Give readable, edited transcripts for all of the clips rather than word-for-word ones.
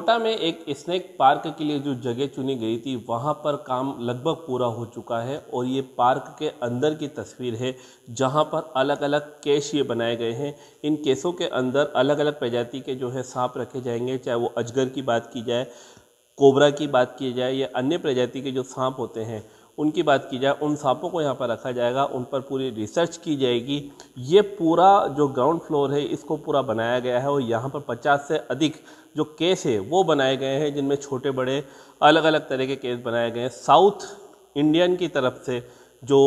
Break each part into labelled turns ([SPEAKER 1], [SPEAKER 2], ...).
[SPEAKER 1] कोटा में एक snake park के लिए जो जगह चुनी गई थी वहाँ पर काम लगभग पूरा हो चुका है और ये पार्क के अंदर की तस्वीर है जहाँ पर अलग अलग केस ये बनाए गए हैं। इन केसों के अंदर अलग अलग प्रजाति के जो है सांप रखे जाएंगे, चाहे वो अजगर की बात की जाए, कोबरा की बात की जाए या अन्य प्रजाति के जो सांप होते हैं उनकी बात की जाए। उन सांपों को यहाँ पर रखा जाएगा, उन पर पूरी रिसर्च की जाएगी। ये पूरा जो ग्राउंड फ्लोर है इसको पूरा बनाया गया है और यहाँ पर 50 से अधिक जो केस है वो बनाए गए हैं, जिनमें छोटे बड़े अलग अलग तरह के केस बनाए गए हैं। साउथ इंडियन की तरफ से जो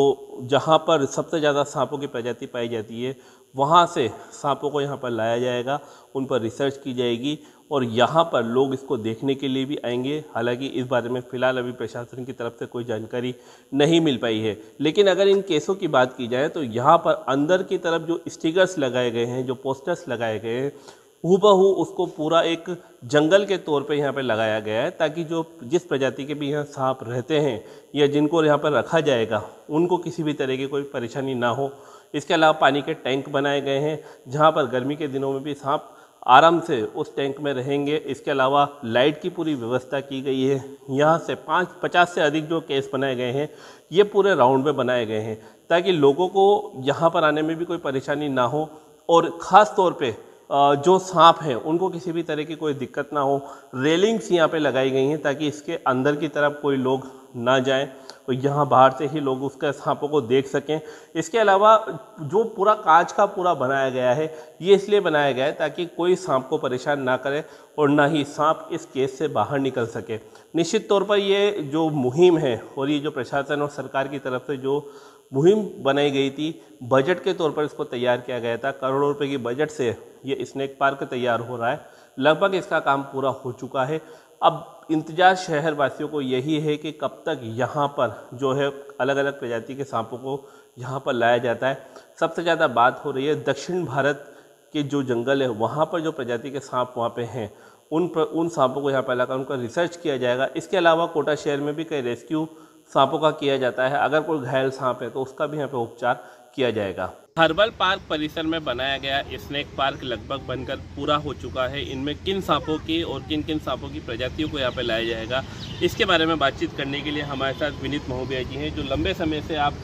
[SPEAKER 1] जहाँ पर सबसे ज़्यादा सांपों की प्रजाति पाई जाती है वहाँ से सांपों को यहाँ पर लाया जाएगा, उन पर रिसर्च की जाएगी और यहाँ पर लोग इसको देखने के लिए भी आएंगे। हालांकि इस बारे में फ़िलहाल अभी प्रशासन की तरफ से कोई जानकारी नहीं मिल पाई है, लेकिन अगर इन केसों की बात की जाए तो यहाँ पर अंदर की तरफ जो स्टिकर्स लगाए गए हैं, जो पोस्टर्स लगाए गए हैं, हूबहू उसको पूरा एक जंगल के तौर पे यहाँ पे लगाया गया है, ताकि जो जिस प्रजाति के भी यहाँ सांप रहते हैं या जिनको यहाँ पर रखा जाएगा उनको किसी भी तरह की कोई परेशानी ना हो। इसके अलावा पानी के टैंक बनाए गए हैं जहाँ पर गर्मी के दिनों में भी सांप आराम से उस टैंक में रहेंगे। इसके अलावा लाइट की पूरी व्यवस्था की गई है। यहाँ से 50 से अधिक जो केस बनाए गए हैं ये पूरे राउंड में बनाए गए हैं ताकि लोगों को यहाँ पर आने में भी कोई परेशानी ना हो और ख़ास तौर पे जो सांप हैं उनको किसी भी तरह की कोई दिक्कत ना हो। रेलिंग्स यहाँ पे लगाई गई हैं ताकि इसके अंदर की तरफ कोई लोग ना जाएं और यहाँ बाहर से ही लोग उसके सांपों को देख सकें। इसके अलावा जो पूरा कांच का पूरा बनाया गया है ये इसलिए बनाया गया है ताकि कोई सांप को परेशान ना करे और ना ही सांप इस केस से बाहर निकल सके। निश्चित तौर पर ये जो मुहिम है और ये जो प्रशासन और सरकार की तरफ से जो मुहिम बनाई गई थी, बजट के तौर पर इसको तैयार किया गया था। करोड़ों रुपए की बजट से ये स्नेक पार्क तैयार हो रहा है। लगभग इसका काम पूरा हो चुका है। अब इंतजार शहर वासियों को यही है कि कब तक यहाँ पर जो है अलग अलग प्रजाति के सांपों को यहाँ पर लाया जाता है। सबसे ज़्यादा बात हो रही है दक्षिण भारत के जो जंगल है वहाँ पर जो प्रजाति के सांप वहाँ पे हैं उन सांपों को यहाँ पर लाकर उनका रिसर्च किया जाएगा। इसके अलावा कोटा शहर में भी कई रेस्क्यू सांपों का किया जाता है। अगर कोई घायल सांप है तो उसका भी यहाँ पे उपचार किया जाएगा। हर्बल पार्क परिसर में बनाया गया स्नेक पार्क लगभग बनकर पूरा हो चुका है। इनमें किन सांपों की और किन किन सांपों की प्रजातियों को यहाँ पे लाया जाएगा, इसके बारे में बातचीत करने के लिए हमारे साथ विनीत महोबिया जी हैं, जो लंबे समय से आप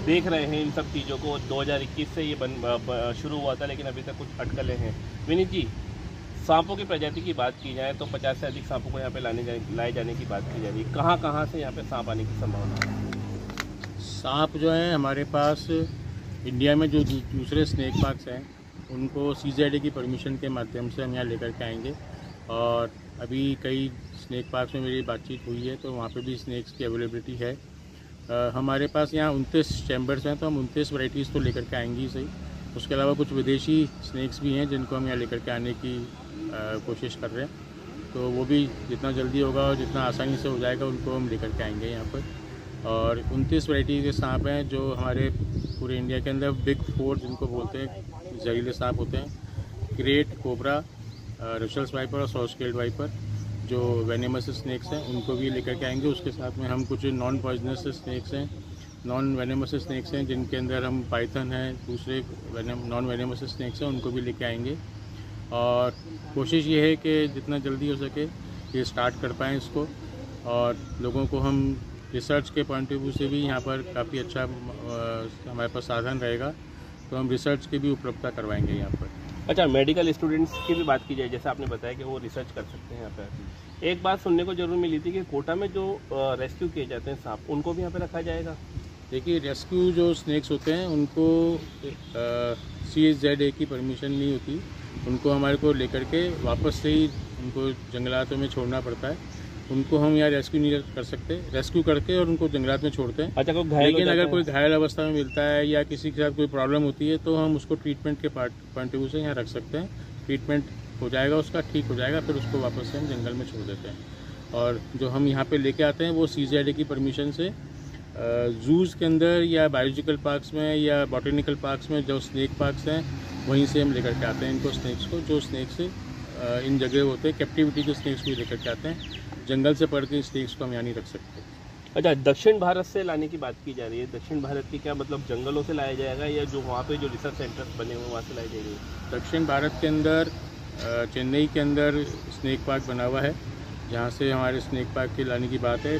[SPEAKER 1] देख रहे हैं इन सब चीज़ों को। 2021 से ये शुरू हुआ था, लेकिन अभी तक कुछ अटकलें हैं। विनीत जी, सांपों की प्रजाति की बात की जाए तो 50 से अधिक सांपों को यहाँ पे लाए जाने की बात की जा रही है। कहाँ से यहाँ पे सांप आने की संभावना है?
[SPEAKER 2] सांप जो है हमारे पास इंडिया में जो दूसरे स्नेक पार्क्स हैं उनको CZA की परमिशन के माध्यम से हम यहाँ लेकर के आएंगे और अभी कई स्नेक पार्क्स में मेरी बातचीत हुई है तो वहाँ पे भी स्नेक्स की अवेलेबिलिटी है। हमारे पास यहाँ 29 चैम्बर्स हैं तो हम 29 वैरायटीज़ तो लेकर के आएंगे ही सही। उसके अलावा कुछ विदेशी स्नेक्स भी हैं जिनको हम यहाँ लेकर के आने की कोशिश कर रहे हैं, तो वो भी जितना जल्दी होगा और जितना आसानी से हो जाएगा उनको हम लेकर के आएंगे यहाँ पर। और 29 वैरायटी के सांप हैं जो हमारे पूरे इंडिया के अंदर बिग 4 जिनको बोलते हैं जहरीले सांप होते हैं। ग्रेट कोबरा, रशल्स वाइपर और सॉस्केल्ड वाइपर जो वेनेमस स्नेक्स हैं उनको भी लेकर के आएंगे। उसके साथ में हम कुछ नॉन पॉइजनस स्नेक्स हैं, नॉन वेनेमस स्नेक्स हैं जिनके अंदर हम पाइथन हैं, दूसरे नॉन वेनेमस स्नेक्स हैं, उनको भी लेके आएंगे। और कोशिश ये है कि जितना जल्दी हो सके ये स्टार्ट कर पाएँ इसको, और लोगों को हम रिसर्च के पॉइंट ऑफ व्यू से भी यहाँ पर काफ़ी अच्छा हमारे पास साधन रहेगा, तो हम रिसर्च की भी उपलब्धता करवाएंगे यहाँ पर।
[SPEAKER 1] अच्छा, मेडिकल स्टूडेंट्स की भी बात की जाए, जैसे आपने बताया कि वो रिसर्च कर सकते हैं यहाँ पर। एक बात सुनने को जरूर मिली थी कि कोटा में जो रेस्क्यू किए जाते हैं सांप उनको भी यहाँ पे रखा जाएगा।
[SPEAKER 2] देखिए, रेस्क्यू जो स्नेक्स होते हैं उनको CZA की परमिशन नहीं होती, उनको हमारे को लेकर के वापस से ही उनको जंगलातों में छोड़ना पड़ता है। उनको हम यहाँ रेस्क्यू नहीं कर सकते, रेस्क्यू करके और उनको जंगलात में छोड़ते हैं।
[SPEAKER 1] अच्छा,
[SPEAKER 2] लेकिन अगर कोई घायल अवस्था में मिलता है या किसी के साथ कोई प्रॉब्लम होती है तो हम उसको ट्रीटमेंट के पॉइंट ऑफ व्यू से यहाँ रख सकते हैं। ट्रीटमेंट हो जाएगा उसका, ठीक हो जाएगा, फिर उसको वापस से हम जंगल में छोड़ देते हैं। और जो हम यहाँ पे लेके आते हैं वो CZA की परमिशन से जूज़ के अंदर या बायोलॉजिकल पार्क्स में या बॉटेनिकल पार्क्स में जो स्नेक पार्क्स हैं वहीं से हम लेकर के आते हैं इनको स्नेक्स को। जो स्नेक्स इन जगह होते हैं कैप्टिविटी के स्नेक्स भी लेकर के आते हैं, जंगल से पड़ के स्नेक्स को हम यहाँ नहीं रख सकते।
[SPEAKER 1] अच्छा, दक्षिण भारत से लाने की बात की जा रही है। दक्षिण भारत की क्या मतलब जंगलों से लाया जाएगा या जो वहाँ पे जो रिसर्च सेंटर्स बने हुए वहाँ से लाई जाएगी?
[SPEAKER 2] दक्षिण भारत के अंदर चेन्नई के अंदर स्नैक पार्क बना हुआ है, जहाँ से हमारे स्नैक पार्क के लाने की बात है।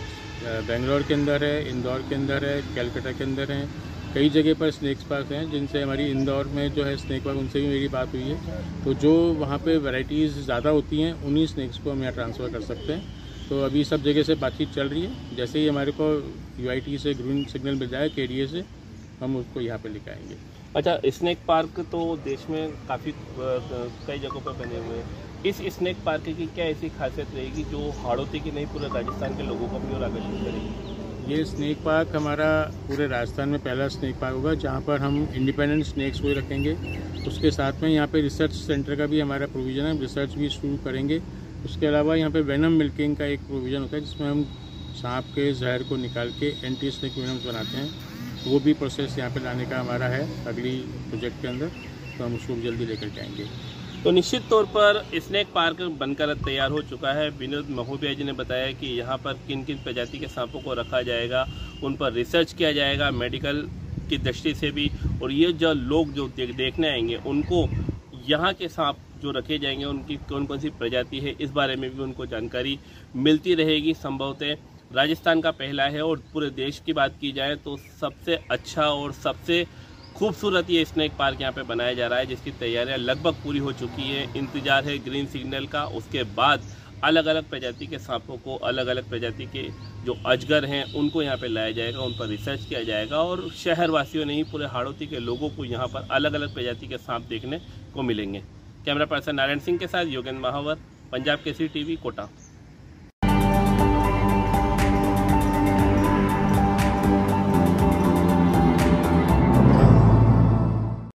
[SPEAKER 2] बेंगलोर के अंदर है, इंदौर के अंदर है, कलकत्ता के अंदर है, कई जगह पर स्नैक पार्क हैं, जिनसे हमारी इंदौर में जो है स्नैक पार्क, उनसे भी मेरी बात हुई है। तो जो वहाँ पे वैरायटीज़ ज़्यादा होती हैं, उन्हीं स्नैक्स को हम यहाँ ट्रांसफ़र कर सकते हैं। तो अभी सब जगह से बातचीत चल रही है। जैसे ही हमारे को UIT से ग्रीन सिग्नल मिल जाए, KDA से, हम उसको यहाँ पे लेकर आएंगे।
[SPEAKER 1] अच्छा, स्नैक पार्क तो देश में काफ़ी कई जगहों पर बने हुए हैं। इस स्नैक पार्क की क्या ऐसी खासियत रहेगी जो हाड़ौती की नहीं पूरे राजस्थान के लोगों को भी और आकर्षित करेगी?
[SPEAKER 2] ये स्नैक पार्क हमारा पूरे राजस्थान में पहला स्नैक पार्क होगा, जहाँ पर हम इंडिपेंडेंट स्नैक्स को रखेंगे। उसके साथ में यहाँ पे रिसर्च सेंटर का भी हमारा प्रोविज़न है, रिसर्च भी शुरू करेंगे। उसके अलावा यहाँ पे वेनम मिल्किंग का एक प्रोविज़न होता है, जिसमें हम सांप के जहर को निकाल के एंटी स्नैक वेनम्स बनाते हैं। वो भी प्रोसेस यहाँ पे लाने का हमारा है अगली प्रोजेक्ट के अंदर, तो हम उसको जल्दी लेकर के आएंगे।
[SPEAKER 1] तो निश्चित तौर पर स्नैक पार्क बनकर तैयार हो चुका है। विनोद महोबिया जी ने बताया कि यहाँ पर किन किन प्रजाति के सांपों को रखा जाएगा, उन पर रिसर्च किया जाएगा मेडिकल की दृष्टि से भी, और ये जो लोग जो देखने आएंगे उनको यहाँ के सांप जो रखे जाएंगे उनकी कौन कौन सी प्रजाति है, इस बारे में भी उनको जानकारी मिलती रहेगी। संभवतः राजस्थान का पहला है, और पूरे देश की बात की जाए तो सबसे अच्छा और सबसे खूबसूरत ये स्नैक पार्क यहाँ पे बनाया जा रहा है, जिसकी तैयारियां लगभग पूरी हो चुकी है। इंतजार है ग्रीन सिग्नल का। उसके बाद अलग अलग प्रजाति के सांपों को, अलग अलग प्रजाति के जो अजगर हैं उनको यहाँ पे लाया जाएगा, उन पर रिसर्च किया जाएगा, और शहरवासियों नहीं पूरे हाड़ौती के लोगों को यहाँ पर अलग अलग प्रजाति के सांप देखने को मिलेंगे। कैमरा पर्सन नारायण सिंह के साथ योगेंद्र महावर, पंजाब केसरी TV, कोटा।